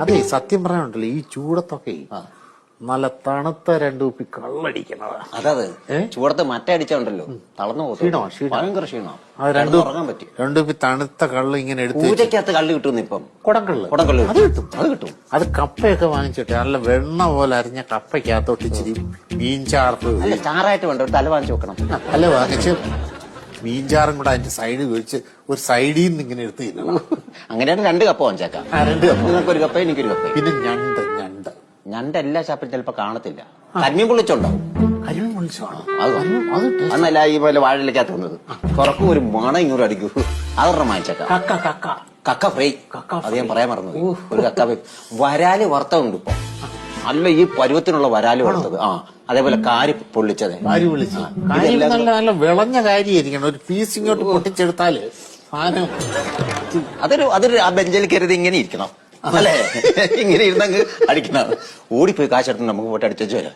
അതെ സത്യം പറയാനുണ്ടല്ലോ ഈ ചൂടത്തൊക്കെ നല്ല തണുത്ത രണ്ടു കുപ്പി കള്ളടിക്കണതാ. അതെ ചൂടത്ത് മറ്റടിച്ചുണ്ടല്ലോ തളർന്നു പോകും. ഭയങ്കര ക്ഷീണം. ഉറങ്ങാൻ പറ്റി. രണ്ടു കുപ്പി തണുത്ത കള്ള് ഇങ്ങനെ എടുത്ത് പൂജക്കകത്ത് കള്ള് കിട്ടുന്നു ഇപ്പം. കുടംകള്ള് അത് കിട്ടും. അത് കപ്പയൊക്കെ വാങ്ങിച്ചിട്ട് നല്ല വെണ്ണ പോലെ അരിഞ്ഞ കപ്പയ്ക്കകത്തോട്ട് ഇച്ചിരി മീൻചാർക്ക് അല്ല ചാറായിട്ട് വേണ്ട ഒരു തല വാങ്ങിച്ചു വെക്കണം. അല്ല വാങ്ങിച്ച് മീൻചാറും കൂടെ അതിന്റെ സൈഡ് വെച്ച് ഒരു സൈഡിൽ നിന്ന് ഇങ്ങനെ എടുത്ത് തിന്നണം. അങ്ങനെയാണ് 2 കപ്പ വാങ്ങിച്ചേക്കാം. 2 കപ്പ. നിങ്ങൾക്കൊരു കപ്പ എനിക്കൊരു കപ്പ. പിന്നെ ഞണ്ട് എല്ലാ ചാപ്പിലും ചിലപ്പോ കാണത്തില്ല. കരിമീൻ പൊള്ളിച്ചുണ്ടാവും. കരിമീൻ പൊള്ളിച്ചാണോ? അന്നല്ല ഈ പോലെ വാഴയിലേക്കകത്ത് വന്നത് തുറക്കും ഒരു മണം ഇങ്ങോട്ട് അടിക്കൂ. അതൊരെണ്ണം വാങ്ങിച്ചേക്കാം. കക്ക ഫ്രൈ. അത് ഞാൻ പറയാൻ മറന്നു. ഒരു കക്ക ഫ്രൈ. വരാല് വറുത്തുണ്ട് ഇപ്പൊ. അല്ല ഈ പരുവത്തിനുള്ള വരാല് വറുത്തത്. അതേപോലെ കാരി പൊള്ളിച്ചത്. നല്ല വിളഞ്ഞ കാര്യമായിരിക്കണം. ഒരു പീസ് ഇങ്ങോട്ട് പൊട്ടിച്ചെടുത്താല് അതൊരു ആ ബെഞ്ചിൽ കയറിയത് ഇങ്ങനെ ഇരിക്കണം. അല്ലേ ഇങ്ങനെ ഇരുന്നങ്ങ് അടിക്കണം. ഓടിപ്പോയി കാശെടുത്ത് നമുക്ക് പോയിട്ട് അടിച്ചു വരാം.